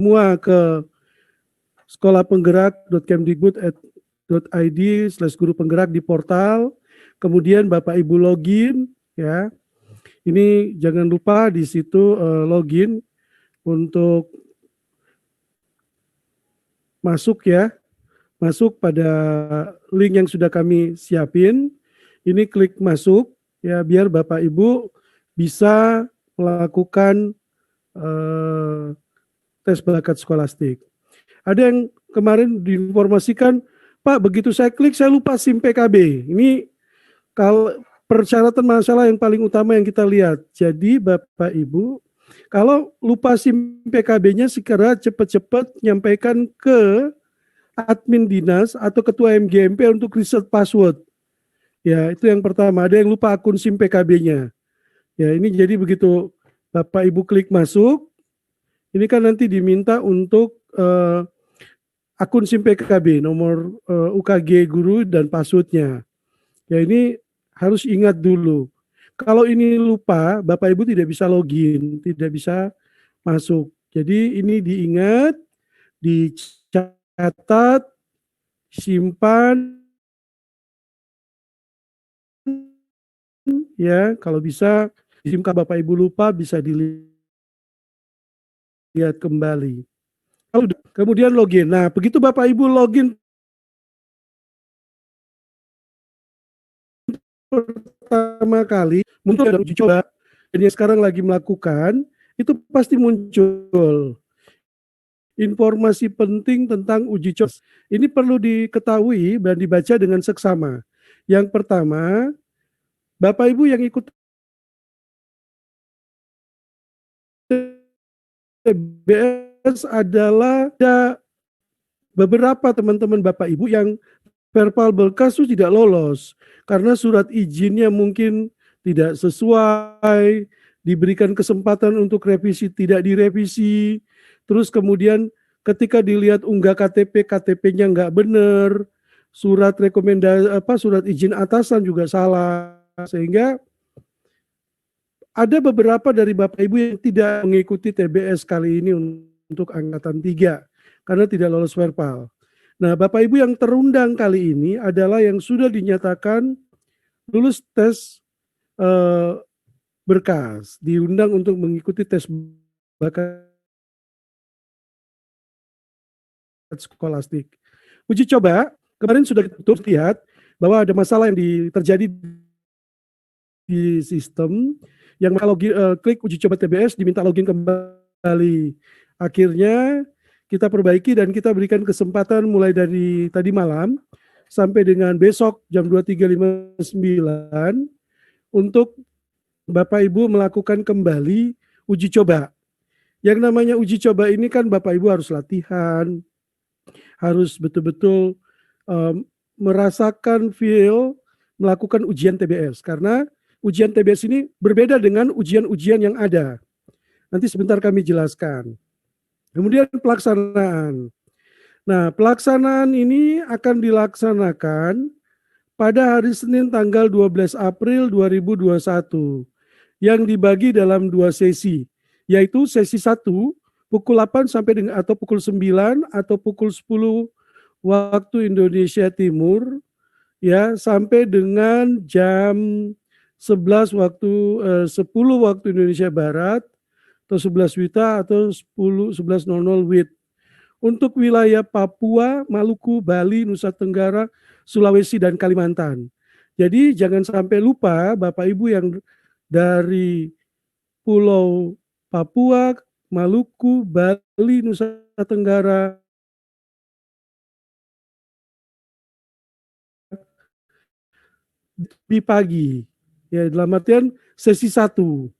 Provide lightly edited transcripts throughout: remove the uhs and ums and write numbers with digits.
semua ke sekolahpenggerak.kemdikbud.id/guru penggerak di portal. Kemudian Bapak Ibu login ya. Ini jangan lupa di situ login untuk masuk ya. Masuk pada link yang sudah kami siapin. Ini klik masuk ya biar Bapak Ibu bisa melakukan tes bakat skolastik. Ada yang kemarin diinformasikan, Pak, begitu saya klik saya lupa SIM PKB. Ini kalau persyaratan masalah yang paling utama yang kita lihat. Jadi Bapak Ibu, kalau lupa SIM PKB-nya segera cepat-cepat nyampaikan ke admin dinas atau ketua MGMP untuk reset password. Ya, itu yang pertama. Ada yang lupa akun SIM PKB-nya. Ya, ini jadi begitu Bapak Ibu klik masuk, ini kan nanti diminta untuk akun SIM PKB, nomor UKG guru dan passwordnya. Ya, ini harus ingat dulu. Kalau ini lupa, Bapak Ibu tidak bisa login, tidak bisa masuk. Jadi ini diingat, dicatat, simpan, ya. Kalau bisa, simpan Bapak Ibu lupa bisa dilihat kembali. Kemudian login. Nah, begitu Bapak Ibu login pertama kali, muncul ada uji coba, dan yang sekarang lagi melakukan, itu pasti muncul informasi penting tentang uji coba. Ini perlu diketahui dan dibaca dengan seksama. Yang pertama, Bapak Ibu yang ikut TBS adalah ada beberapa teman-teman Bapak Ibu yang verbal berkas itu tidak lolos karena surat izinnya mungkin tidak sesuai, diberikan kesempatan untuk revisi tidak direvisi, terus kemudian ketika dilihat unggah KTP, KTP-nya nggak benar, surat rekomendasi surat izin atasan juga salah, sehingga ada beberapa dari Bapak Ibu yang tidak mengikuti TBS kali ini untuk angkatan 3 karena tidak lolos verbal. Nah, Bapak Ibu yang terundang kali ini adalah yang sudah dinyatakan lulus tes berkas, diundang untuk mengikuti tes bakat skolastik. Uji coba, kemarin sudah kita lihat bahwa ada masalah yang terjadi di sistem, yang kalau klik uji coba TBS diminta login kembali. Akhirnya kita perbaiki dan kita berikan kesempatan mulai dari tadi malam sampai dengan besok jam 23.59 untuk Bapak Ibu melakukan kembali uji coba. Yang namanya uji coba ini kan Bapak Ibu harus latihan, harus betul-betul merasakan feel melakukan ujian TBS. Karena ujian TBS ini berbeda dengan ujian-ujian yang ada. Nanti sebentar kami jelaskan. Kemudian pelaksanaan. Nah, pelaksanaan ini akan dilaksanakan pada hari Senin tanggal 12 April 2021 yang dibagi dalam 2 sesi, yaitu sesi 1 pukul 8 sampai dengan atau pukul 9 atau pukul 10 waktu Indonesia Timur ya sampai dengan jam 11 waktu 10 waktu Indonesia Barat atau 11 WITA atau 11.00 WIT. Untuk wilayah Papua, Maluku, Bali, Nusa Tenggara, Sulawesi, dan Kalimantan. Jadi jangan sampai lupa Bapak Ibu yang dari Pulau Papua, Maluku, Bali, Nusa Tenggara, di pagi. Ya, dalam artian sesi 1.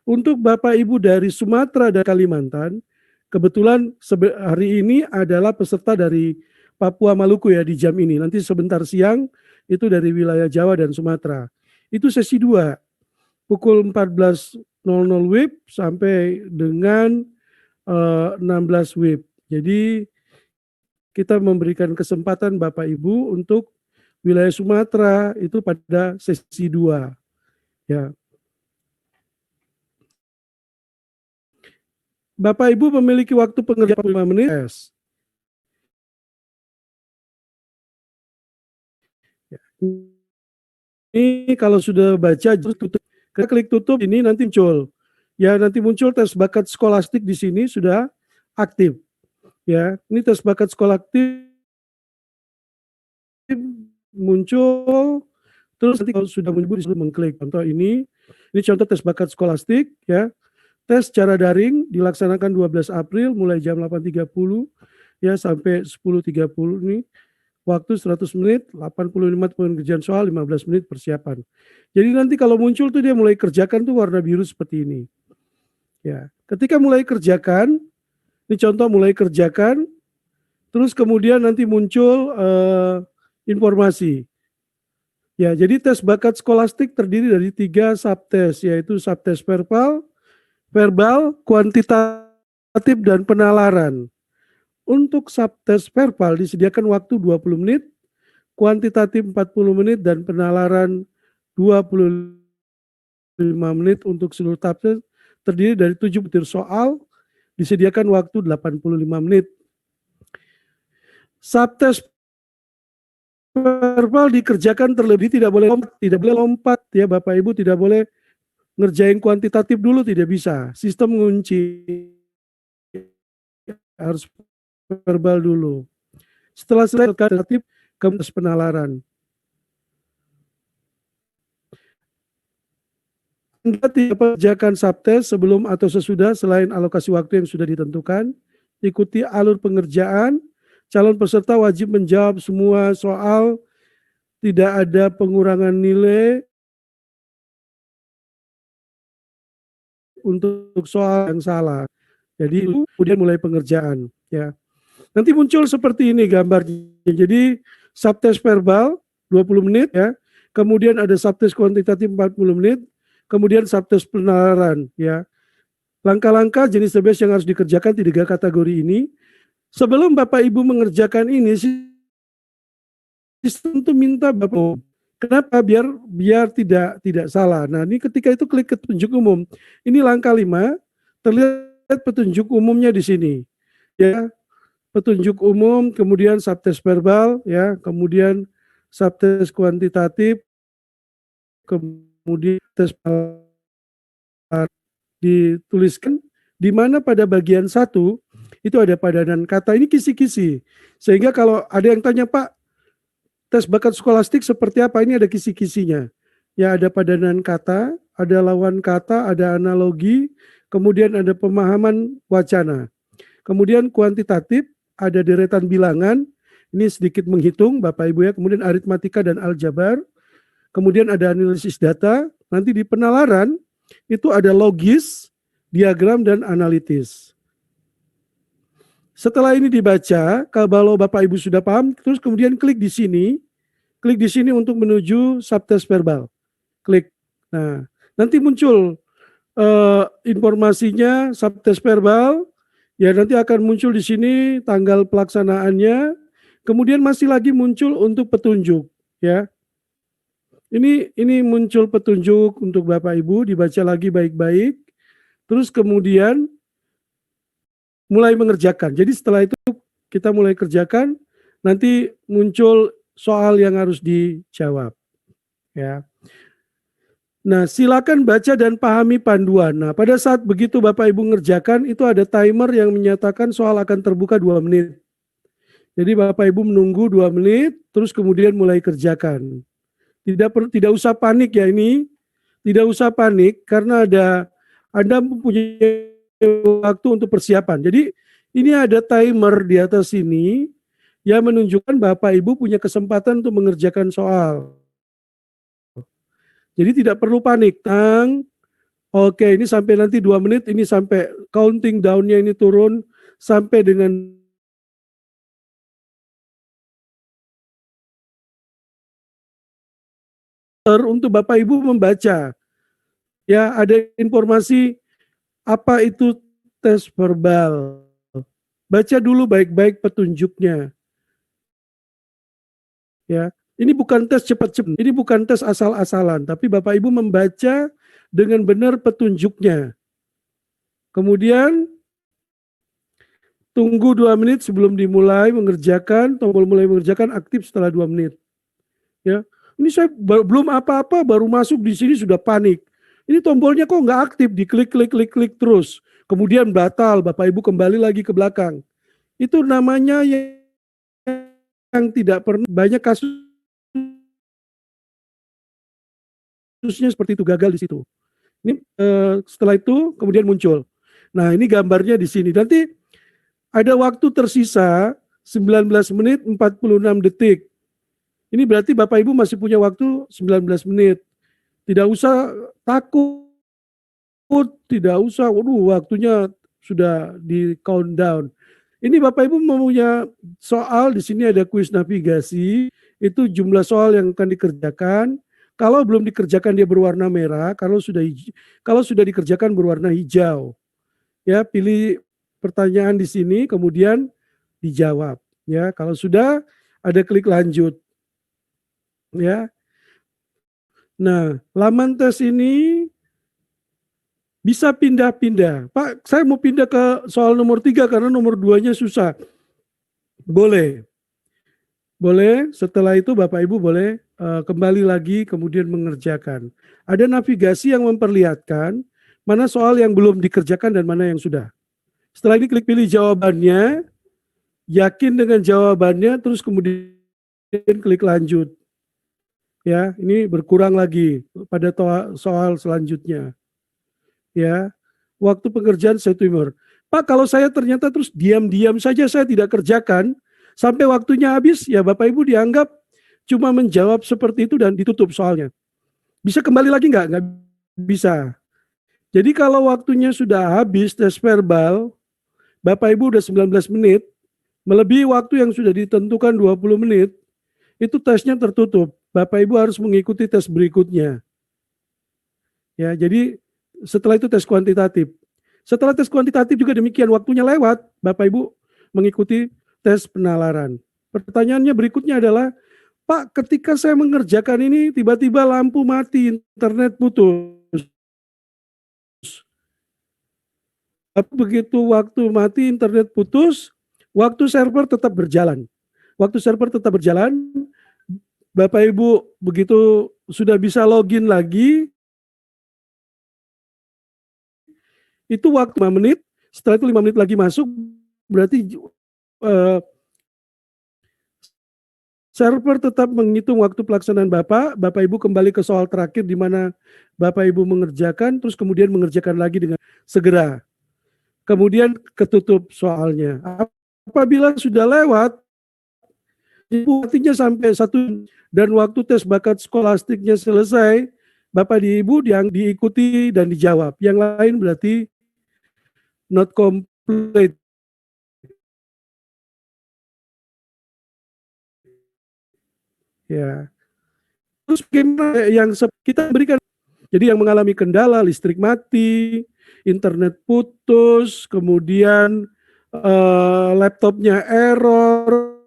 Untuk Bapak Ibu dari Sumatera dan Kalimantan, kebetulan hari ini adalah peserta dari Papua Maluku ya di jam ini. Nanti sebentar siang itu dari wilayah Jawa dan Sumatera. Itu sesi 2, pukul 14.00 WIB sampai dengan 16 WIB. Jadi kita memberikan kesempatan Bapak Ibu untuk wilayah Sumatera itu pada sesi 2. Ya. Bapak Ibu memiliki waktu pengerjaan 45 menit. Ini kalau sudah baca terus tutup. Klik tutup ini nanti muncul. Ya, nanti muncul tes bakat skolastik di sini sudah aktif. Ya, ini tes bakat skolastik muncul, terus nanti kalau sudah muncul disuruh mengklik. Contoh ini contoh tes bakat skolastik ya. Tes secara daring dilaksanakan 12 April mulai jam 8.30 ya sampai 10.30 ini. Waktu 100 menit, 85 pengerjaan soal, 15 menit persiapan. Jadi nanti kalau muncul tuh dia mulai kerjakan tuh warna biru seperti ini. Ya, ketika mulai kerjakan, ini contoh mulai kerjakan, terus kemudian nanti muncul informasi. Ya, jadi tes bakat skolastik terdiri dari 3 subtes, yaitu subtes verbal, kuantitatif, dan penalaran. Untuk subtes verbal disediakan waktu 20 menit, kuantitatif 40 menit, dan penalaran 25 menit untuk seluruh subtes terdiri dari 7 butir soal, disediakan waktu 85 menit. Subtes verbal dikerjakan terlebih, tidak boleh lompat ya Bapak Ibu, tidak boleh ngerjain kuantitatif dulu, tidak bisa. Sistem ngunci, harus verbal dulu. Setelah selesai kuantitatif, kemudian penalaran. Anda tidak mengerjakan subtes sebelum atau sesudah selain alokasi waktu yang sudah ditentukan. Ikuti alur pengerjaan. Calon peserta wajib menjawab semua soal, tidak ada pengurangan nilai untuk soal yang salah. Jadi kemudian mulai pengerjaan ya. Nanti muncul seperti ini gambarnya. Jadi subtes verbal 20 menit ya. Kemudian ada subtes kuantitatif 40 menit, kemudian subtes penalaran ya. Langkah-langkah jenis TBS yang harus dikerjakan di 3 kategori ini. Sebelum Bapak Ibu mengerjakan ini, sistem itu minta Bapak, kenapa? Biar tidak salah. Nah, ini ketika itu klik petunjuk umum. Ini langkah 5, terlihat petunjuk umumnya di sini. Ya, petunjuk umum, kemudian subtes verbal ya, kemudian subtes kuantitatif, kemudian tes dituliskan di mana pada bagian 1 itu ada padanan kata, ini kisi-kisi. Sehingga kalau ada yang tanya, Pak, tes bakat skolastik seperti apa? Ini ada kisi-kisinya. Ya, ada padanan kata, ada lawan kata, ada analogi, kemudian ada pemahaman wacana. Kemudian kuantitatif, ada deretan bilangan, ini sedikit menghitung Bapak Ibu ya, kemudian aritmatika dan aljabar, kemudian ada analisis data, nanti di penalaran itu ada logis, diagram, dan analitis. Setelah ini dibaca, kalau Bapak Ibu sudah paham, terus kemudian klik di sini untuk menuju subtes verbal. Klik. Nah, nanti muncul informasinya subtes verbal, ya nanti akan muncul di sini tanggal pelaksanaannya, kemudian masih lagi muncul untuk petunjuk, ya. Ini muncul petunjuk untuk Bapak Ibu, dibaca lagi baik-baik, terus kemudian mulai mengerjakan. Jadi setelah itu kita mulai kerjakan, nanti muncul soal yang harus dijawab. Ya. Nah, silakan baca dan pahami panduan. Nah, pada saat begitu Bapak Ibu ngerjakan, itu ada timer yang menyatakan soal akan terbuka 2 menit. Jadi Bapak Ibu menunggu 2 menit, terus kemudian mulai kerjakan. Tidak usah panik ya ini, tidak usah panik karena Anda mempunyai waktu untuk persiapan. Jadi ini ada timer di atas sini yang menunjukkan Bapak Ibu punya kesempatan untuk mengerjakan soal. Jadi tidak perlu panik. Oke, ini sampai nanti 2 menit, ini sampai counting down-nya ini turun sampai dengan untuk Bapak Ibu membaca. Ya, ada informasi apa itu tes verbal. Baca dulu baik-baik petunjuknya. Ya, ini bukan tes cepat-cepat, ini bukan tes asal-asalan, tapi Bapak Ibu membaca dengan benar petunjuknya. Kemudian Tunggu 2 menit sebelum dimulai mengerjakan, tombol mulai mengerjakan aktif setelah 2 menit. Ya, ini saya belum apa-apa baru masuk di sini sudah panik. Ini tombolnya kok nggak aktif, diklik terus. Kemudian batal, Bapak Ibu kembali lagi ke belakang. Itu namanya yang tidak pernah, banyak kasusnya seperti itu, gagal di situ. Ini setelah itu kemudian muncul. Nah, ini gambarnya di sini. Nanti ada waktu tersisa 19 menit 46 detik. Ini berarti Bapak Ibu masih punya waktu 19 menit. Tidak usah takut, tidak usah, waduh waktunya sudah di countdown. Ini Bapak Ibu mempunyai soal, di sini ada kuis navigasi, itu jumlah soal yang akan dikerjakan. Kalau belum dikerjakan dia berwarna merah, kalau sudah dikerjakan berwarna hijau. Ya, pilih pertanyaan di sini kemudian dijawab. Ya, kalau sudah ada klik lanjut. Ya. Nah, laman tes ini bisa pindah-pindah. Pak, saya mau pindah ke soal nomor 3 karena nomor 2-nya susah. Boleh. Boleh, setelah itu Bapak Ibu boleh kembali lagi kemudian mengerjakan. Ada navigasi yang memperlihatkan mana soal yang belum dikerjakan dan mana yang sudah. Setelah ini klik pilih jawabannya, yakin dengan jawabannya, terus kemudian klik lanjut. Ya, ini berkurang lagi pada soal selanjutnya. Ya, waktu pengerjaan 1 timer. Pak, kalau saya ternyata terus diam-diam saja saya tidak kerjakan, sampai waktunya habis, ya Bapak Ibu dianggap cuma menjawab seperti itu dan ditutup soalnya. Bisa kembali lagi nggak? Nggak bisa. Jadi kalau waktunya sudah habis tes verbal, Bapak Ibu udah 19 menit, melebihi waktu yang sudah ditentukan 20 menit, itu tesnya tertutup. Bapak Ibu harus mengikuti tes berikutnya. Ya, jadi setelah itu tes kuantitatif. Setelah tes kuantitatif juga demikian, waktunya lewat, Bapak Ibu mengikuti tes penalaran. Pertanyaannya berikutnya adalah, Pak, ketika saya mengerjakan ini tiba-tiba lampu mati, internet putus. Tapi begitu waktu mati, internet putus, waktu server tetap berjalan. Waktu server tetap berjalan, Bapak Ibu begitu sudah bisa login lagi, itu waktu 5 menit, setelah itu 5 menit lagi masuk, berarti server tetap menghitung waktu pelaksanaan Bapak Ibu kembali ke soal terakhir di mana Bapak Ibu mengerjakan, terus kemudian mengerjakan lagi dengan segera. Kemudian ketutup soalnya. Apabila sudah lewat, Ibu artinya sampai 1 dan waktu tes bakat skolastiknya selesai, Bapak di Ibu diikuti dan dijawab. Yang lain berarti not complete. Ya. Terus bagaimana yang kita berikan? Jadi yang mengalami kendala, listrik mati, internet putus, kemudian laptopnya error,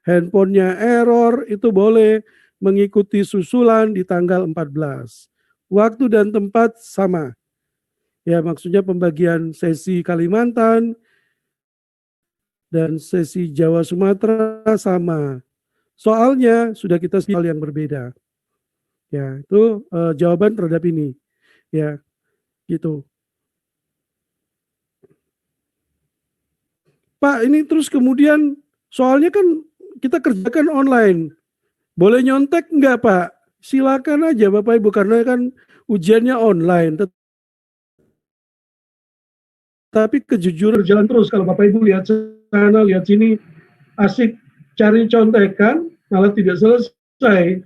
handphonenya error, itu boleh mengikuti susulan di tanggal 14. Waktu dan tempat sama. Ya, maksudnya pembagian sesi Kalimantan dan sesi Jawa Sumatera sama. Soalnya sudah kita soal yang berbeda. Ya, itu jawaban terhadap ini. Ya, gitu. Pak, ini terus kemudian soalnya kan kita kerjakan online. Boleh nyontek enggak, Pak? Silakan aja Bapak Ibu karena kan ujiannya online. Tapi kejujuran berjalan terus. Kalau Bapak Ibu lihat sana, lihat sini, asik cari contekan, malah tidak selesai.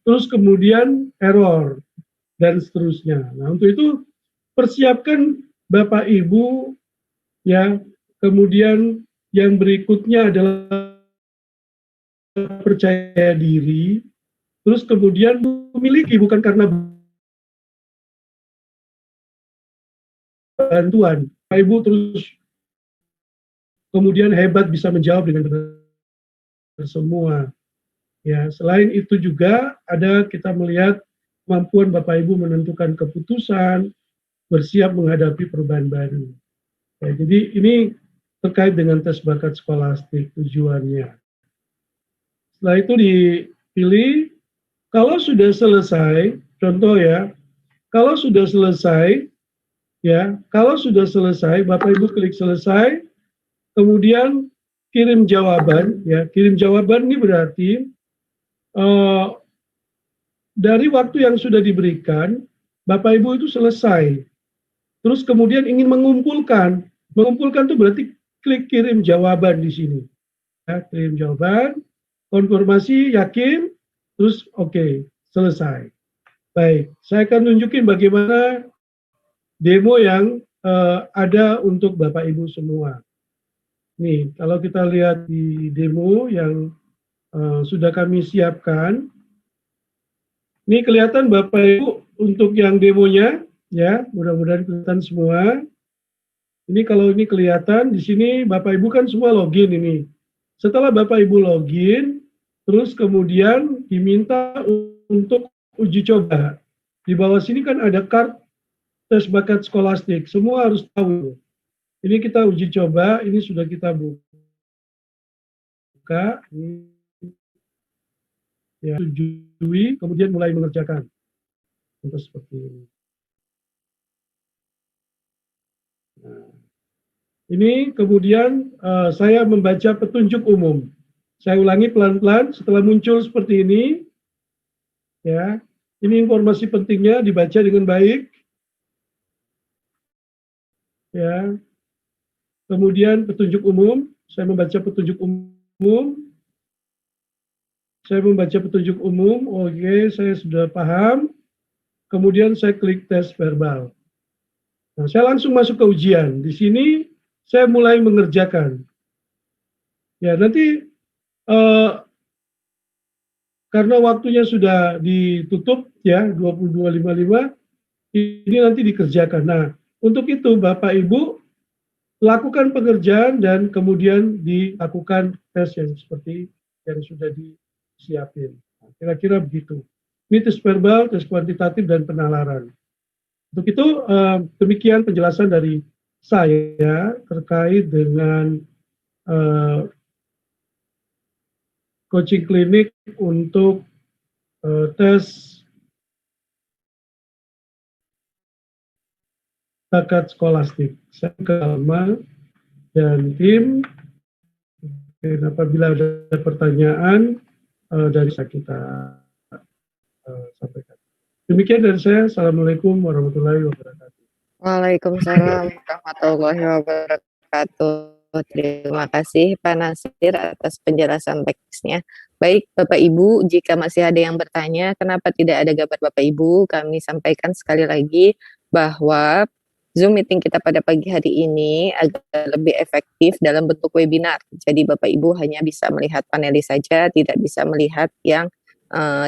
Terus kemudian error dan seterusnya. Nah, untuk itu persiapkan Bapak Ibu ya. Kemudian yang berikutnya adalah percaya diri. Terus kemudian memiliki bukan karena bantuan. Bapak Ibu terus kemudian hebat bisa menjawab dengan benar semua. Ya, selain itu juga ada kita melihat kemampuan Bapak Ibu menentukan keputusan, bersiap menghadapi perubahan baru. Ya, jadi ini terkait dengan tes bakat skolastik tujuannya. Setelah itu dipilih, kalau sudah selesai, contoh ya, kalau sudah selesai, ya, kalau sudah selesai, Bapak Ibu klik selesai, kemudian kirim jawaban, ya, kirim jawaban ini berarti uh, dari waktu yang sudah diberikan, Bapak Ibu itu selesai. Terus kemudian ingin mengumpulkan itu berarti klik kirim jawaban di sini. Ya, kirim jawaban, konfirmasi, yakin, terus oke, selesai. Baik, saya akan tunjukin bagaimana demo yang ada untuk Bapak Ibu semua. Nih, kalau kita lihat di demo yang sudah kami siapkan, ini kelihatan Bapak Ibu untuk yang demonya, ya, mudah-mudahan kelihatan semua. Ini kalau ini kelihatan, di sini Bapak Ibu kan semua login ini. Setelah Bapak Ibu login, terus kemudian diminta untuk uji coba. Di bawah sini kan ada card tes bakat skolastik, semua harus tahu. Ini kita uji coba, ini sudah kita buka. Ya, setujui, kemudian mulai mengerjakan. Untuk seperti ini. Nah, ini kemudian saya membaca petunjuk umum. Saya ulangi pelan-pelan, setelah muncul seperti ini, ya, ini informasi pentingnya dibaca dengan baik. Ya, kemudian petunjuk umum, saya membaca petunjuk umum. Saya membaca petunjuk umum, oke, saya sudah paham. Kemudian saya klik tes verbal. Nah, saya langsung masuk ke ujian. Di sini saya mulai mengerjakan. Ya, nanti karena waktunya sudah ditutup ya 22.55, ini nanti dikerjakan. Nah, untuk itu Bapak Ibu lakukan pekerjaan dan kemudian dilakukan tes yang seperti yang sudah disiapin. Nah, kira-kira begitu. Ini tes verbal, tes kuantitatif, dan penalaran. Untuk itu demikian penjelasan dari saya terkait dengan coaching klinik untuk tes bakat skolastik. Saya ke Alma dan tim, dan apabila ada pertanyaan dari saya kita sampaikan. Demikian dari saya. Assalamualaikum warahmatullahi wabarakatuh. Waalaikumsalam warahmatullahi wabarakatuh. Terima kasih Pak Nasir atas penjelasan teknisnya. Baik Bapak Ibu, jika masih ada yang bertanya kenapa tidak ada gambar Bapak Ibu, kami sampaikan sekali lagi bahwa Zoom meeting kita pada pagi hari ini agak lebih efektif dalam bentuk webinar. Jadi Bapak Ibu hanya bisa melihat panelis saja, tidak bisa melihat yang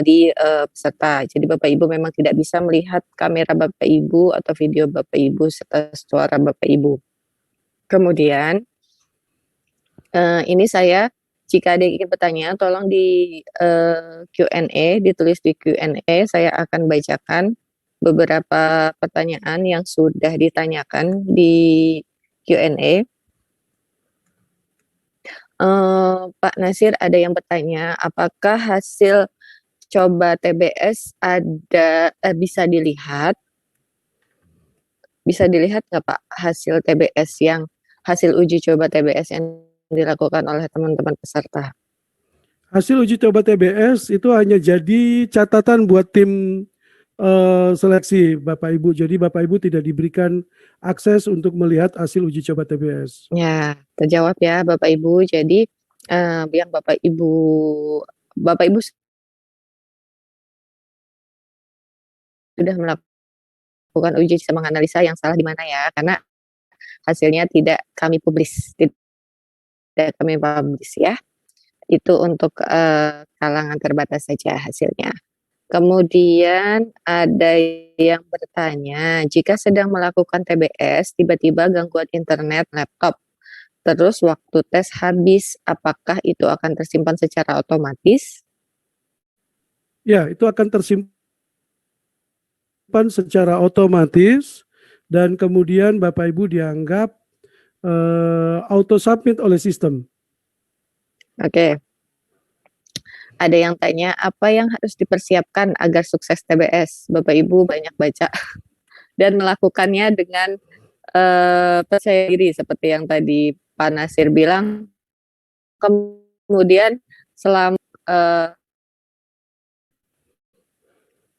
di peserta. Jadi Bapak Ibu memang tidak bisa melihat kamera Bapak Ibu atau video Bapak Ibu serta suara Bapak Ibu. Kemudian ini saya, jika ada yang ingin bertanya, tolong di Q&A, ditulis di Q&A. Saya akan bacakan beberapa pertanyaan yang sudah ditanyakan di Q&A. Pak Nasir ada yang bertanya, apakah hasil coba TBS ada bisa dilihat nggak Pak hasil TBS yang hasil uji coba TBS yang dilakukan oleh teman-teman peserta? Hasil uji coba TBS itu hanya jadi catatan buat tim seleksi Bapak Ibu. Jadi Bapak Ibu tidak diberikan akses untuk melihat hasil uji coba TBS. Ya, terjawab ya Bapak Ibu. Jadi yang Bapak Ibu sudah melakukan uji coba menganalisa yang salah di mana ya, karena hasilnya tidak kami publis ya. Itu untuk kalangan terbatas saja hasilnya. Kemudian ada yang bertanya, jika sedang melakukan TBS, tiba-tiba gangguan internet laptop, terus waktu tes habis, apakah itu akan tersimpan secara otomatis? Ya, itu akan tersimpan secara otomatis dan kemudian Bapak Ibu dianggap auto submit oleh sistem. Oke. Ada yang tanya, apa yang harus dipersiapkan agar sukses TBS? Bapak Ibu banyak baca dan melakukannya dengan percaya diri seperti yang tadi Pak Nasir bilang. Kemudian selama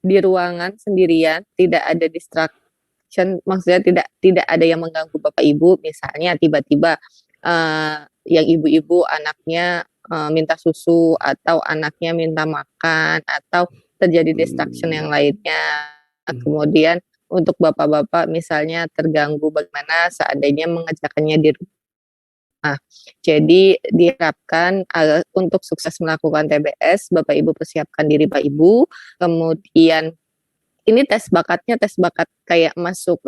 di ruangan sendirian, tidak ada distraction, maksudnya tidak ada yang mengganggu Bapak Ibu, misalnya tiba-tiba yang ibu-ibu anaknya minta susu atau anaknya minta makan atau terjadi distraction yang lainnya. Kemudian untuk bapak-bapak misalnya terganggu bagaimana seandainya mengerjakannya di rumah. Jadi diharapkan untuk sukses melakukan TBS, Bapak Ibu persiapkan diri Bapak Ibu, kemudian ini tes bakatnya tes bakat kayak masuk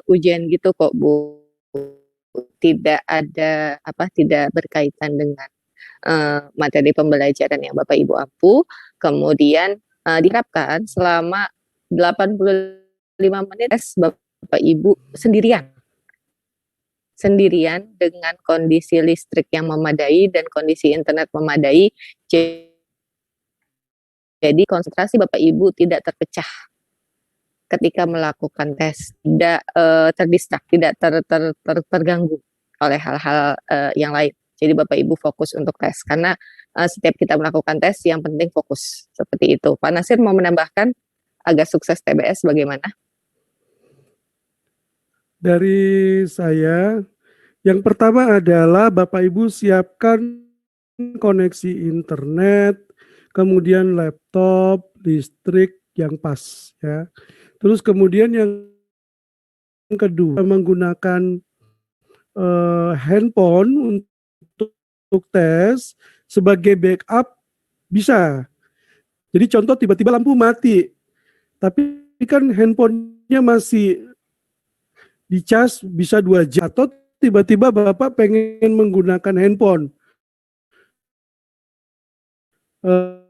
ujian gitu kok Bu, tidak ada tidak berkaitan dengan materi pembelajaran yang Bapak Ibu ampu, kemudian diharapkan selama 85 menit tes Bapak Ibu sendirian dengan kondisi listrik yang memadai dan kondisi internet memadai. Jadi konsentrasi Bapak Ibu tidak terpecah ketika melakukan tes, tidak terdistrak, tidak terganggu oleh hal-hal yang lain. Jadi Bapak Ibu fokus untuk tes karena setiap kita melakukan tes yang penting fokus seperti itu. Pak Nasir mau menambahkan agar sukses TBS bagaimana? Dari saya, yang pertama adalah Bapak Ibu siapkan koneksi internet, kemudian laptop, listrik yang pas ya. Terus kemudian yang kedua menggunakan handphone untuk tes sebagai backup bisa. Jadi contoh tiba-tiba lampu mati, tapi kan handphonenya masih dicas bisa 2 jam, atau tiba-tiba Bapak pengen menggunakan handphone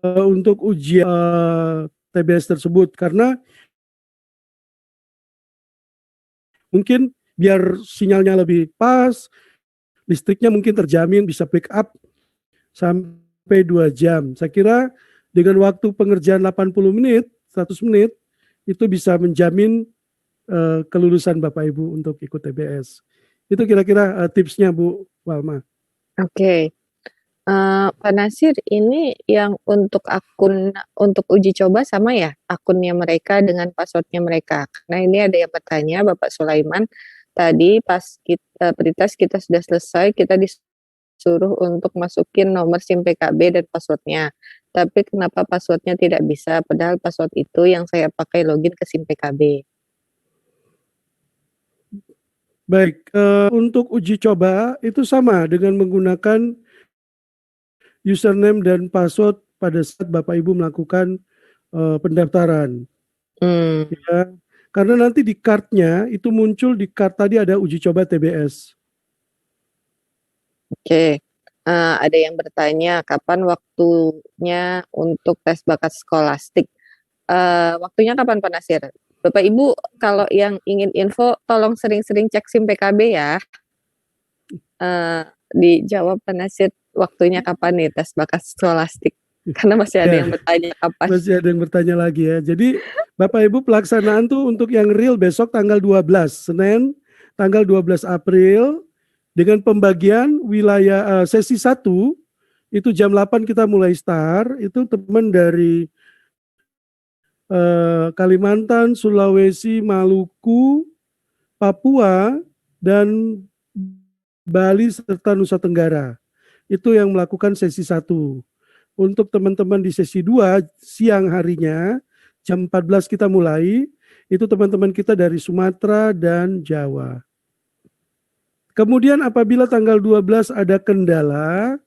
untuk ujian TBS tersebut, karena mungkin biar sinyalnya lebih pas, listriknya mungkin terjamin bisa backup sampai 2 jam. Saya kira dengan waktu pengerjaan 80 menit, 100 menit, itu bisa menjamin kelulusan Bapak Ibu untuk ikut TBS. Itu kira-kira tipsnya Bu Walma. Oke. Pak Nasir, ini yang untuk akun untuk uji coba sama ya akunnya mereka dengan passwordnya mereka. Karena ini ada yang bertanya, Bapak Sulaiman, tadi pas kita pretest kita sudah selesai, kita disuruh untuk masukin nomor SIM PKB dan passwordnya. Tapi kenapa passwordnya tidak bisa? Padahal password itu yang saya pakai login ke SIM PKB. Baik, untuk uji coba itu sama dengan menggunakan username dan password pada saat Bapak Ibu melakukan pendaftaran. Ya, karena nanti di kartnya itu muncul di kart tadi ada uji coba TBS. Oke. Ada yang bertanya kapan waktunya untuk tes bakat skolastik. Waktunya kapan Pak Nasir? Bapak Ibu kalau yang ingin info tolong sering-sering cek SIM PKB ya. Dijawab Pak Nasir waktunya kapan nih tes bakat skolastik? Karena masih ada yang bertanya kapan. Masih ada yang bertanya lagi ya. Jadi Bapak Ibu pelaksanaan tuh untuk yang real besok tanggal 12, Senin tanggal 12 April dengan pembagian wilayah sesi 1 itu jam 8 kita mulai start, itu teman dari Kalimantan, Sulawesi, Maluku, Papua, dan Bali serta Nusa Tenggara. Itu yang melakukan sesi 1. Untuk teman-teman di sesi 2 siang harinya jam 14 kita mulai, itu teman-teman kita dari Sumatera dan Jawa. Kemudian apabila tanggal 12 ada kendala,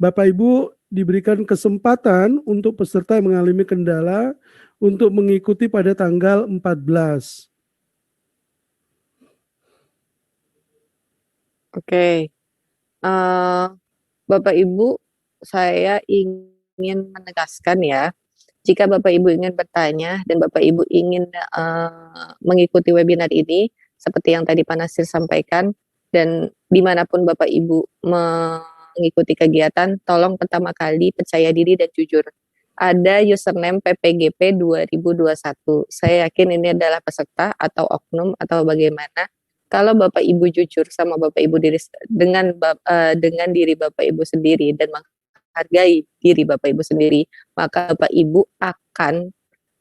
Bapak Ibu diberikan kesempatan untuk peserta yang mengalami kendala untuk mengikuti pada tanggal 14. Oke. Bapak Ibu, saya ingin menegaskan ya, jika Bapak Ibu ingin bertanya dan Bapak Ibu ingin mengikuti webinar ini, seperti yang tadi Pak Nasir sampaikan, dan dimanapun Bapak Ibu mengikuti kegiatan, tolong pertama kali percaya diri dan jujur. Ada username PPGP 2021. Saya yakin ini adalah peserta atau oknum atau bagaimana. Kalau Bapak Ibu jujur sama Bapak Ibu dengan diri Bapak Ibu sendiri dan menghargai diri Bapak Ibu sendiri, maka Bapak Ibu akan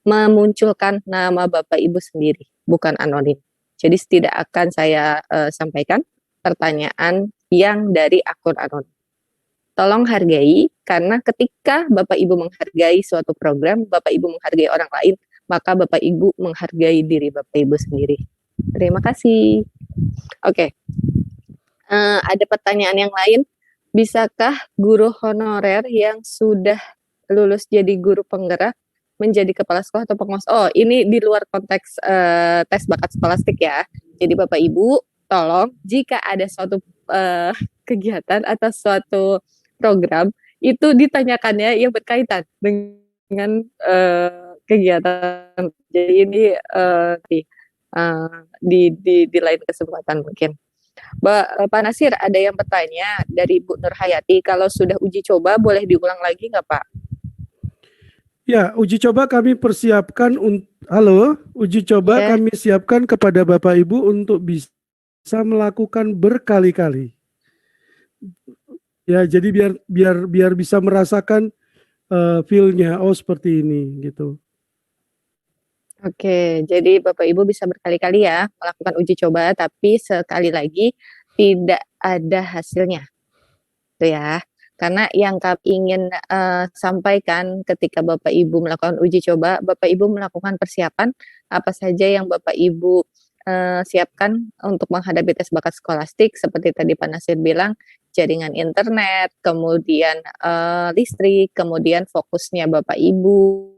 memunculkan nama Bapak Ibu sendiri, bukan anonim. Jadi tidak akan saya sampaikan pertanyaan yang dari akun anonim. Tolong hargai, karena ketika Bapak Ibu menghargai suatu program, Bapak Ibu menghargai orang lain, maka Bapak Ibu menghargai diri Bapak Ibu sendiri. Terima kasih. Oke. Ada pertanyaan yang lain? Bisakah guru honorer yang sudah lulus jadi guru penggerak menjadi kepala sekolah atau pengawas? Oh, ini di luar konteks tes bakat skolastik ya. Jadi Bapak Ibu, tolong jika ada suatu kegiatan atau suatu program, itu ditanyakannya yang berkaitan dengan kegiatan. Jadi ini di lain kesempatan mungkin. Pak Nasir, ada yang bertanya dari Bu Nur Hayati, kalau sudah uji coba boleh diulang lagi nggak Pak? Ya, uji coba kami persiapkan uji coba Ya. kami siapkan kepada Bapak Ibu untuk bisa melakukan berkali-kali. Ya, jadi biar bisa merasakan feel-nya, oh seperti ini gitu. Oke, jadi Bapak Ibu bisa berkali-kali ya melakukan uji coba, tapi sekali lagi tidak ada hasilnya, itu ya. Karena yang kami ingin sampaikan ketika Bapak Ibu melakukan uji coba, Bapak Ibu melakukan persiapan apa saja yang Bapak Ibu siapkan untuk menghadapi tes bakat skolastik, seperti tadi Pak Nasir bilang, jaringan internet, kemudian listrik, kemudian fokusnya Bapak Ibu.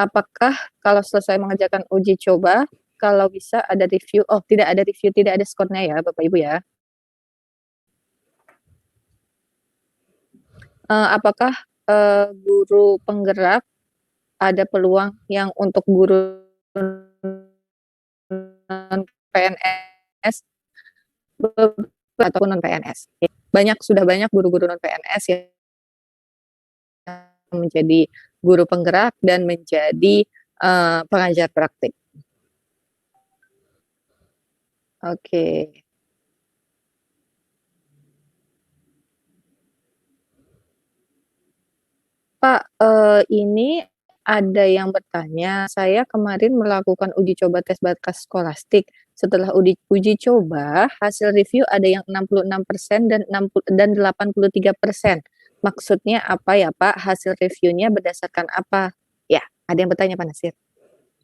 Apakah kalau selesai mengerjakan uji coba, kalau bisa ada review? Oh, tidak ada review, tidak ada skornya ya, Bapak Ibu ya. Apakah guru penggerak ada peluang yang untuk guru non PNS ataupun non PNS? Sudah banyak guru-guru non PNS yang menjadi guru penggerak dan menjadi pengajar praktik. Oke. Pak, ini ada yang bertanya, saya kemarin melakukan uji coba tes bakat skolastik. Setelah uji coba, hasil review ada yang 66% dan 83%. Maksudnya apa ya Pak? Hasil reviewnya berdasarkan apa? Ya, ada yang bertanya Pak Nasir.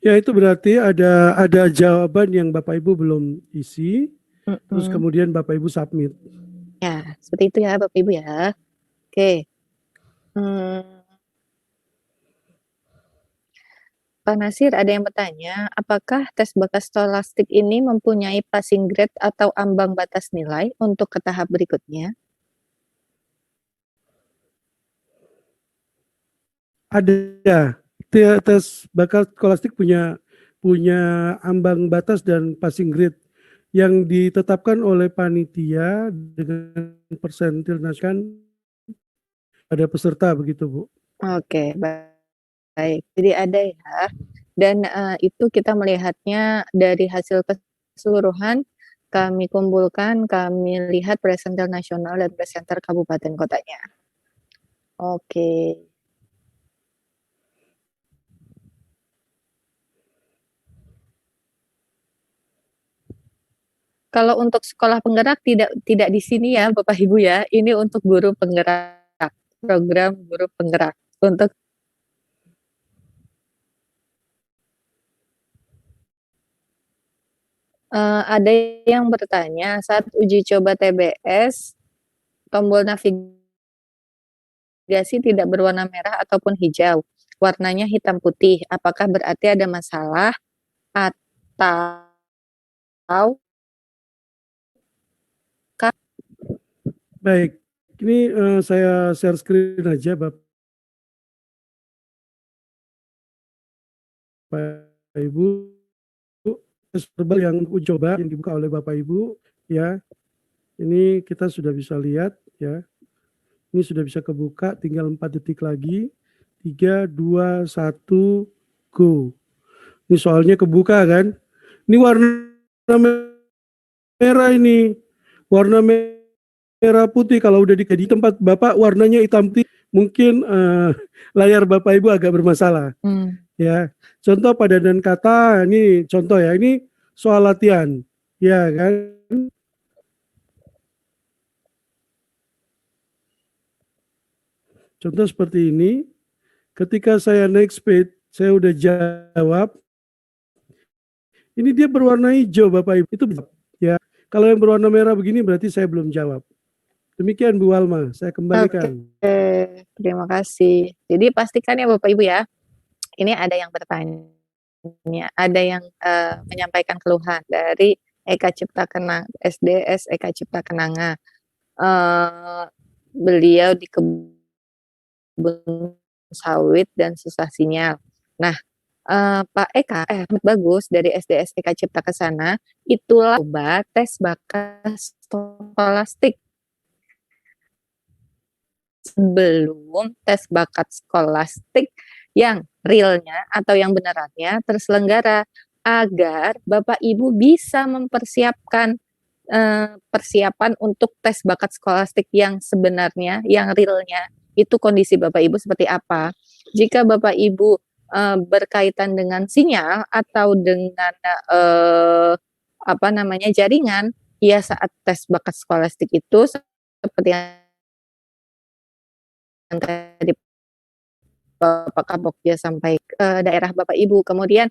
Ya, itu berarti ada jawaban yang Bapak Ibu belum isi, terus kemudian Bapak Ibu submit. Ya, seperti itu ya Bapak Ibu ya. Oke. Pak Nasir, ada yang bertanya, apakah tes bakat skolastik ini mempunyai passing grade atau ambang batas nilai untuk ke tahap berikutnya? Ada. Tes bakat skolastik punya ambang batas dan passing grade yang ditetapkan oleh panitia dengan persentil nasional pada peserta begitu, Bu. Oke, baik. Jadi ada ya. Dan itu kita melihatnya dari hasil keseluruhan kami kumpulkan, kami lihat presentil nasional dan presenter kabupaten kotanya. Oke. Kalau untuk sekolah penggerak tidak di sini ya Bapak Ibu ya. Ini untuk guru penggerak, program guru penggerak. Untuk ada yang bertanya, saat uji coba TBS, tombol navigasi tidak berwarna merah ataupun hijau, warnanya hitam putih. Apakah berarti ada masalah atau Baik, ini saya share screen aja Bapak Ibu. Tes verbal yang uji coba yang dibuka oleh Bapak Ibu ya. Ini kita sudah bisa lihat ya. Ini sudah bisa kebuka, tinggal 4 detik lagi. 3, 2, 1, go. Ini soalnya kebuka kan. Ini warna merah ini. Warna merah putih. Kalau udah di tempat Bapak warnanya hitam putih, mungkin layar Bapak Ibu agak bermasalah. Ya, contoh padanan kata ini contoh ya. Ini soal latihan. Ya kan. Contoh seperti ini. Ketika saya next page, saya udah jawab. Ini dia berwarna hijau Bapak Ibu. Itu ya. Kalau yang berwarna merah begini berarti saya belum jawab. Demikian Bu Alma, saya kembalikan. Oke, terima kasih. Jadi pastikan ya Bapak Ibu ya, ini ada yang bertanya, ada yang menyampaikan keluhan dari Eka Cipta Kenang, SDS Eka Cipta Kenanga. Beliau di kebun sawit dan susah sinyal. Nah, Pak Eka, Bagus dari SDS Eka Cipta Kesana, itulah coba tes bakat skolastik. Sebelum tes bakat skolastik yang realnya atau yang benerannya terselenggara, agar Bapak Ibu bisa mempersiapkan persiapan untuk tes bakat skolastik yang sebenarnya, yang realnya, itu kondisi Bapak Ibu seperti apa. Jika Bapak Ibu berkaitan dengan sinyal atau dengan jaringan, ya saat tes bakat skolastik itu seperti yang tadi Bapak Kabogja sampai ke daerah Bapak Ibu, kemudian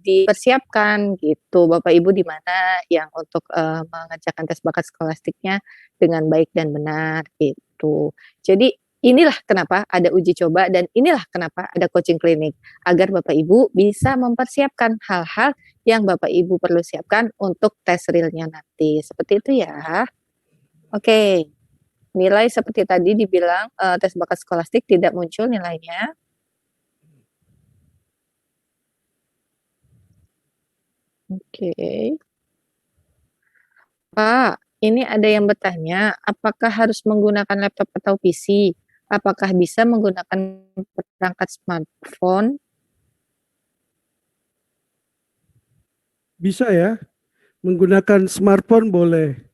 dipersiapkan gitu Bapak Ibu di mana yang untuk mengerjakan tes bakat skolastiknya dengan baik dan benar gitu. Jadi inilah kenapa ada uji coba dan inilah kenapa ada coaching klinik agar Bapak Ibu bisa mempersiapkan hal-hal yang Bapak Ibu perlu siapkan untuk tes realnya nanti. Seperti itu ya. Oke. Nilai seperti tadi dibilang tes bakat skolastik tidak muncul nilainya. Oke. Pak, ini ada yang bertanya, apakah harus menggunakan laptop atau PC? Apakah bisa menggunakan perangkat smartphone? Bisa ya, menggunakan smartphone boleh.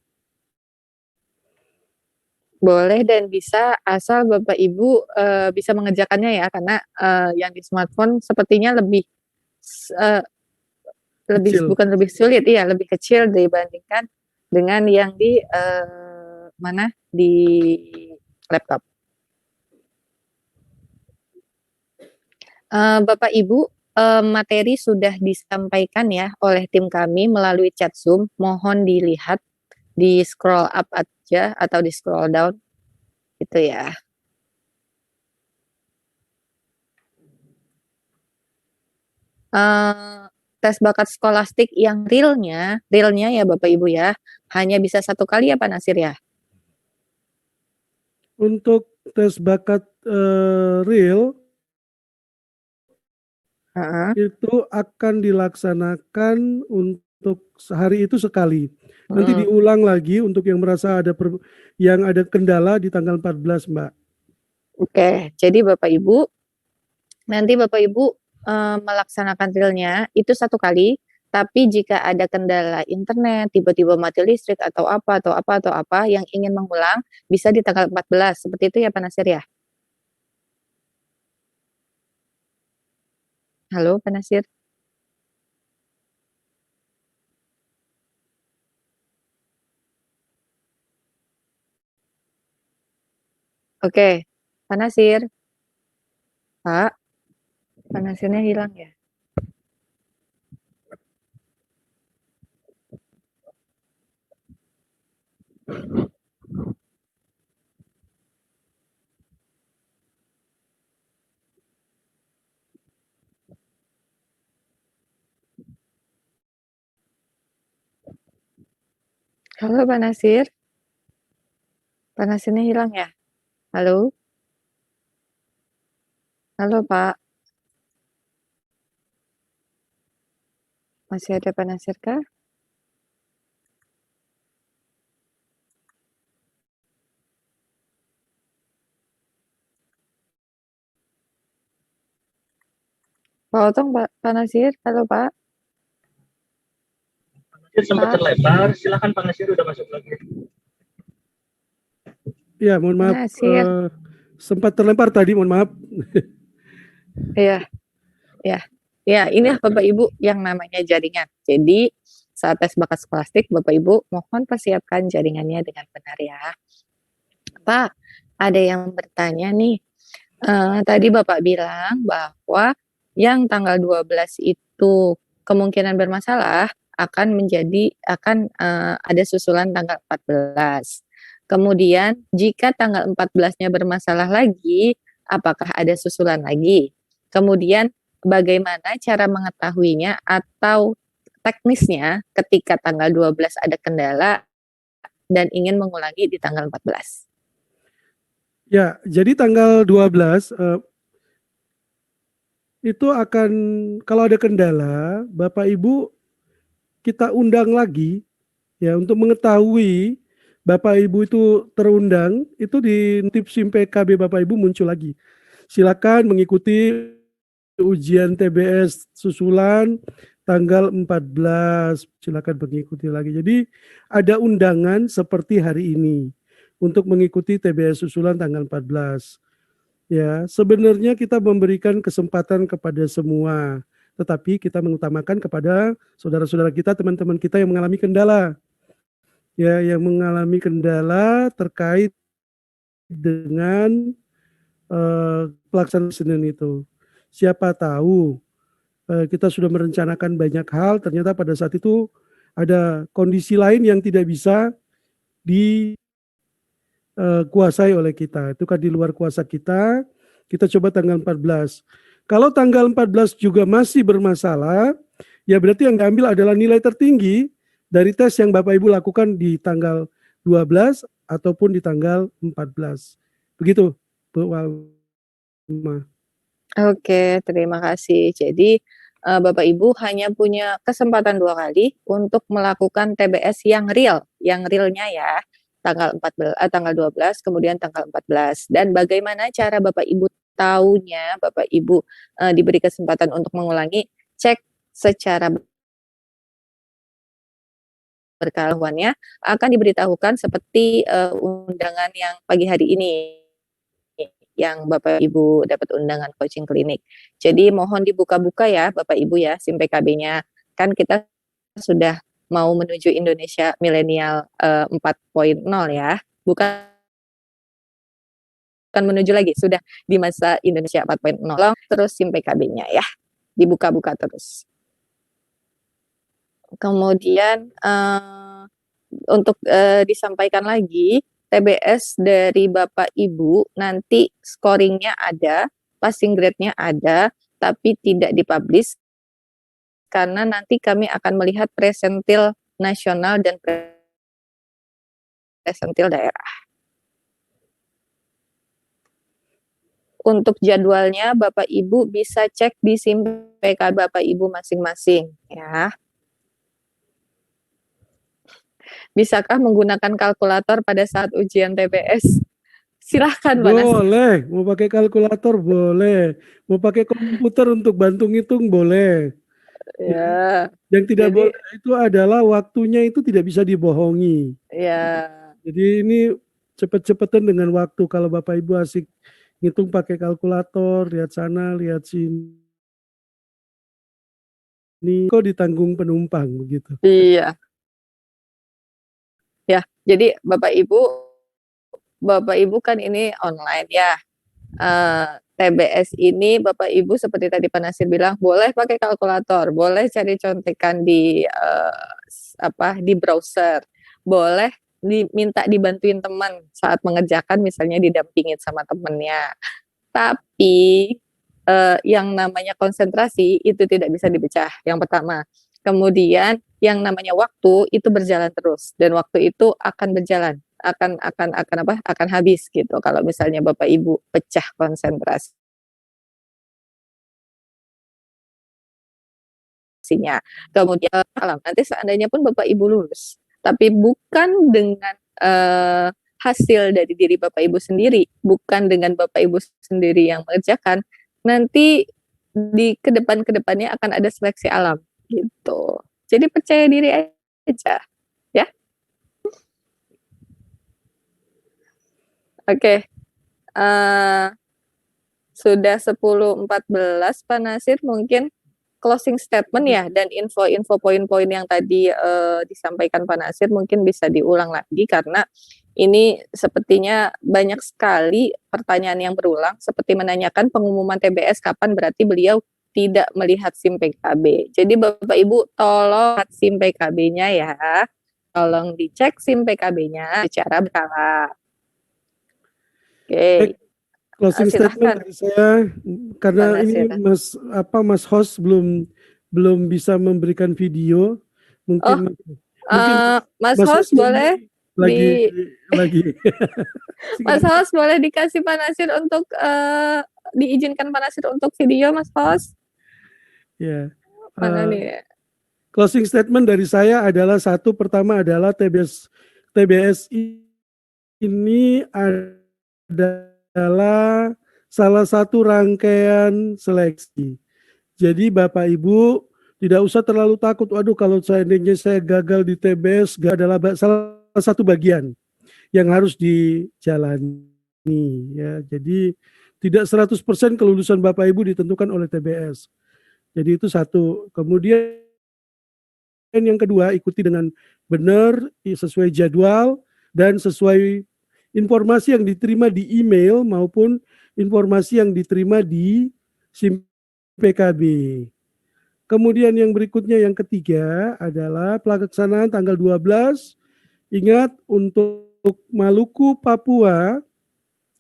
Boleh dan bisa asal Bapak Ibu bisa mengerjakannya ya, karena yang di smartphone sepertinya lebih Kecil. bukan lebih sulit, iya lebih kecil dibandingkan dengan yang di di laptop. Bapak Ibu, materi sudah disampaikan ya oleh tim kami melalui chat Zoom. Mohon dilihat, di scroll up aja atau di scroll down, gitu ya. Tes bakat skolastik yang realnya ya Bapak Ibu ya, hanya bisa 1 kali ya Pak Nasir ya? Untuk tes bakat real itu akan dilaksanakan untuk sehari itu sekali. Nanti diulang lagi untuk yang merasa yang ada kendala di tanggal 14, Mbak. Oke, jadi Bapak Ibu, nanti Bapak Ibu melaksanakan realnya itu 1 kali, tapi jika ada kendala internet, tiba-tiba mati listrik atau apa yang ingin mengulang, bisa di tanggal 14, seperti itu ya Pak Nasir ya? Halo Pak Nasir? Oke, Pak Nasir? Pak? Pak Nasirnya hilang ya? Halo Pak Nasir. Pak Nasirnya hilang ya? Halo? Halo Pak. Masih ada Pak Nasir kah? Pak Otong, Pak Nasir. Halo Pak. Nasir sempat Pak. terlempar, silakan Pak Nasir udah masuk lagi. Ya, mohon Pak maaf. Nasir. Sempat terlempar tadi, mohon maaf. Iya, ya. Ya, ini Bapak Ibu yang namanya jaringan. Jadi, saat tes bakat skolastik, Bapak Ibu mohon persiapkan jaringannya dengan benar ya. Pak, ada yang bertanya nih. Tadi Bapak bilang bahwa yang tanggal 12 itu kemungkinan bermasalah akan ada susulan tanggal 14. Kemudian jika tanggal 14-nya bermasalah lagi, apakah ada susulan lagi? Kemudian bagaimana cara mengetahuinya atau teknisnya ketika tanggal 12 ada kendala dan ingin mengulangi di tanggal 14? Ya, jadi tanggal 12 itu akan, kalau ada kendala, Bapak Ibu kita undang lagi ya untuk mengetahui Bapak Ibu itu terundang, itu di Tipsim PKB Bapak Ibu muncul lagi. Silakan mengikuti ujian TBS susulan tanggal 14. Silakan mengikuti lagi. Jadi ada undangan seperti hari ini untuk mengikuti TBS susulan tanggal 14. Ya, sebenarnya kita memberikan kesempatan kepada semua, tetapi kita mengutamakan kepada saudara-saudara kita, teman-teman kita yang mengalami kendala. Ya, yang mengalami kendala terkait dengan pelaksanaan Senin itu. Siapa tahu kita sudah merencanakan banyak hal, ternyata pada saat itu ada kondisi lain yang tidak bisa dikuasai oleh kita. Itu kan di luar kuasa kita. Kita coba tanggal 14. Kalau tanggal 14 juga masih bermasalah, ya berarti yang diambil adalah nilai tertinggi dari tes yang Bapak Ibu lakukan di tanggal 12 ataupun di tanggal 14. Begitu, Bu Walma. Oke, terima kasih. Jadi Bapak Ibu hanya punya kesempatan 2 kali untuk melakukan TBS yang realnya ya, tanggal 12, kemudian tanggal 14. Dan bagaimana cara Bapak Ibu taunya, Bapak Ibu diberi kesempatan untuk mengulangi, cek secara berkalawannya akan diberitahukan seperti undangan yang pagi hari ini, yang Bapak Ibu dapat undangan coaching klinik. Jadi mohon dibuka-buka ya Bapak Ibu ya SIM PKB-nya. Kan kita sudah mau menuju Indonesia milenial 4.0 ya. Bukan menuju lagi, sudah di masa Indonesia 4.0. Terus SIM PKB-nya ya. Dibuka-buka terus. Kemudian untuk disampaikan lagi, TBS dari Bapak Ibu nanti scoringnya ada, passing grade-nya ada, tapi tidak dipublish karena nanti kami akan melihat presentil nasional dan presentil daerah. Untuk jadwalnya Bapak Ibu bisa cek di SIM PK Bapak Ibu masing-masing ya. Bisakah menggunakan kalkulator pada saat ujian TBS? Silahkan Pak Nasir. Boleh, mau pakai kalkulator boleh, mau pakai komputer untuk bantu ngitung boleh. Ya. Yang tidak Jadi, boleh itu adalah waktunya itu tidak bisa dibohongi. ya. Jadi ini cepet-cepetan dengan waktu. Kalau Bapak Ibu asik ngitung pakai kalkulator, lihat sana, lihat sini, kok ditanggung penumpang begitu. Iya. Ya, jadi Bapak Ibu kan ini online ya. TBS ini Bapak Ibu seperti tadi Pak Nasir bilang boleh pakai kalkulator, boleh cari contekan di di browser, boleh diminta dibantuin teman saat mengerjakan misalnya didampingin sama temennya. Tapi yang namanya konsentrasi itu tidak bisa dipecah. Yang pertama, Kemudian yang namanya waktu itu berjalan terus dan waktu itu akan berjalan, akan habis gitu kalau misalnya Bapak Ibu pecah konsentrasinya. Kemudian nanti seandainya pun Bapak Ibu lulus, tapi bukan dengan hasil dari diri Bapak Ibu sendiri, bukan dengan Bapak Ibu sendiri yang mengerjakan, nanti di kedepannya akan ada seleksi alam gitu. Jadi percaya diri aja, ya. Oke. Sudah 10.14 Pak Nasir, mungkin closing statement ya, dan info-info poin-poin yang tadi disampaikan Pak Nasir mungkin bisa diulang lagi karena ini sepertinya banyak sekali pertanyaan yang berulang seperti menanyakan pengumuman TBS kapan, berarti beliau tidak melihat SIM PKB. Jadi Bapak Ibu tolong lihat SIM PKB-nya ya. Tolong dicek SIM PKB-nya secara berkala. Oke. Closing statement Silahkan. dari saya karena Pak ini Nasir. Mas host belum bisa memberikan video. Mungkin Mas Mas host Husni boleh lagi Mas host boleh dikasih Pak Nasir untuk diizinkan Pak Nasir untuk video, Mas host? ya. Mana nih? Closing statement dari saya adalah pertama adalah TBS ini adalah salah satu rangkaian seleksi. Jadi Bapak Ibu tidak usah terlalu takut. Waduh, kalau seandainya saya gagal di TBS, adalah salah satu bagian yang harus dijalani. Ya, jadi tidak 100% kelulusan Bapak Ibu ditentukan oleh TBS. Jadi itu satu. Kemudian yang kedua, ikuti dengan benar, sesuai jadwal, dan sesuai informasi yang diterima di email maupun informasi yang diterima di SIM PKB. Kemudian yang berikutnya, yang ketiga adalah pelaksanaan tanggal 12. Ingat, untuk Maluku, Papua,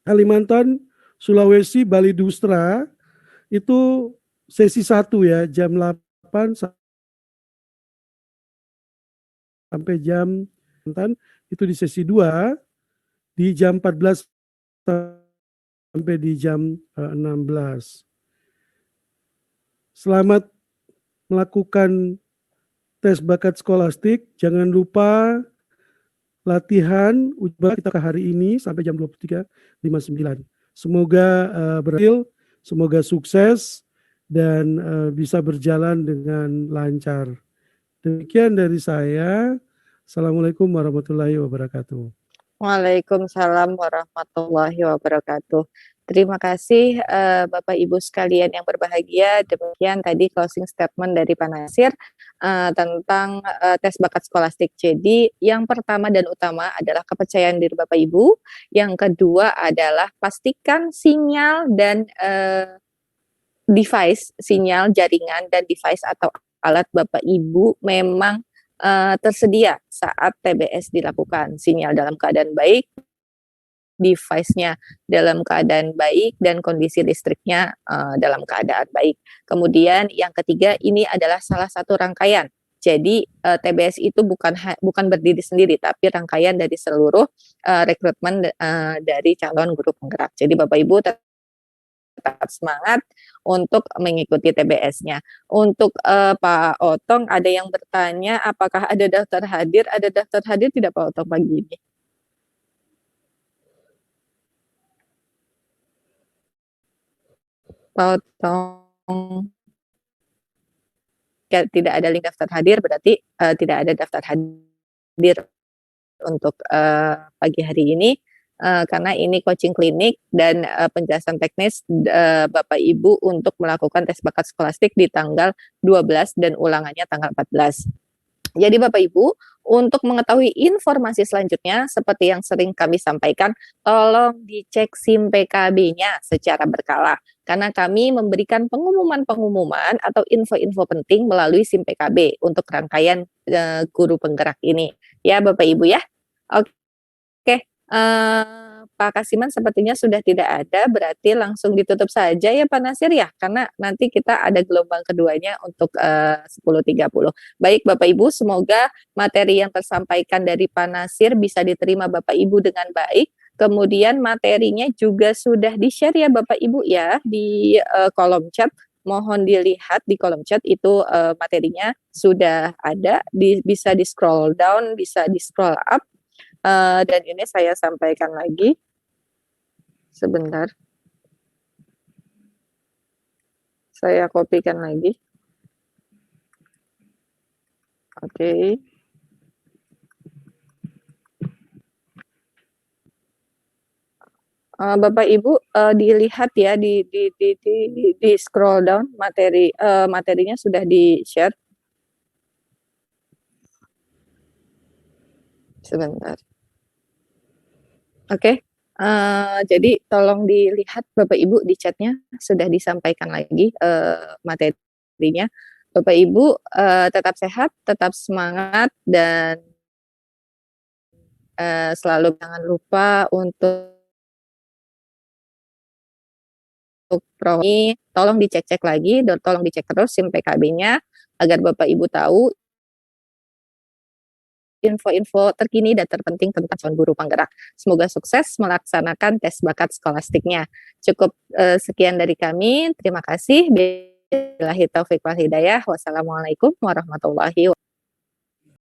Kalimantan, Sulawesi, Bali, Dustra, itu sesi 1 ya, jam 8 sampai jam itu di sesi 2, di jam 14 sampai di jam 16. Selamat melakukan tes bakat skolastik. Jangan lupa latihan uji kita hari ini sampai jam 23.59. Semoga berhasil, semoga sukses dan bisa berjalan dengan lancar. Demikian dari saya. Assalamualaikum warahmatullahi wabarakatuh. Waalaikumsalam warahmatullahi wabarakatuh. Terima kasih Bapak Ibu sekalian yang berbahagia. Demikian tadi closing statement dari Pak Nasir tentang tes bakat skolastik. Jadi yang pertama dan utama adalah kepercayaan diri Bapak Ibu. Yang kedua adalah pastikan sinyal dan device, sinyal jaringan dan device atau alat Bapak Ibu memang tersedia saat TBS dilakukan. Sinyal dalam keadaan baik, device-nya dalam keadaan baik, dan kondisi listriknya dalam keadaan baik. Kemudian yang ketiga, ini adalah salah satu rangkaian. Jadi TBS itu bukan berdiri sendiri, tapi rangkaian dari seluruh rekrutmen dari calon guru penggerak. Jadi Bapak Ibu tetap semangat untuk mengikuti TBS-nya. Untuk Pak Otong, ada yang bertanya apakah ada daftar hadir? Ada daftar hadir tidak Pak Otong pagi ini? Pak Otong, tidak ada link daftar hadir, berarti tidak ada daftar hadir untuk pagi hari ini. Karena ini coaching klinik dan penjelasan teknis Bapak Ibu untuk melakukan tes bakat skolastik di tanggal 12 dan ulangannya tanggal 14. Jadi Bapak Ibu, untuk mengetahui informasi selanjutnya seperti yang sering kami sampaikan, tolong dicek SIM PKB-nya secara berkala. Karena kami memberikan pengumuman-pengumuman atau info-info penting melalui SIM PKB untuk rangkaian guru penggerak ini. Ya Bapak Ibu ya. Oke. Pak Kasiman sepertinya sudah tidak ada, berarti langsung ditutup saja ya Pak Nasir ya, karena nanti kita ada gelombang keduanya untuk 10.30. Baik Bapak Ibu, semoga materi yang tersampaikan dari Pak Nasir bisa diterima Bapak Ibu dengan baik. Kemudian materinya juga sudah di-share ya Bapak Ibu ya di kolom chat. Mohon dilihat di kolom chat itu materinya sudah ada, bisa di-scroll down, bisa di-scroll up. Dan ini saya sampaikan lagi. Sebentar. Saya kopikan lagi. Oke. Bapak Ibu dilihat ya di scroll down materinya sudah di-share. Sebentar. Oke. Jadi tolong dilihat Bapak Ibu di chatnya sudah disampaikan lagi materinya. Bapak Ibu tetap sehat, tetap semangat dan selalu jangan lupa untuk ini tolong dicek-cek lagi, dan tolong dicek terus SIM PKB-nya agar Bapak Ibu tahu info-info terkini dan terpenting tentang calon guru penggerak. Semoga sukses melaksanakan tes bakat skolastiknya. Cukup sekian dari kami. Terima kasih. Billahi taufiq wal hidayah. Wassalamualaikum warahmatullahi wabarakatuh.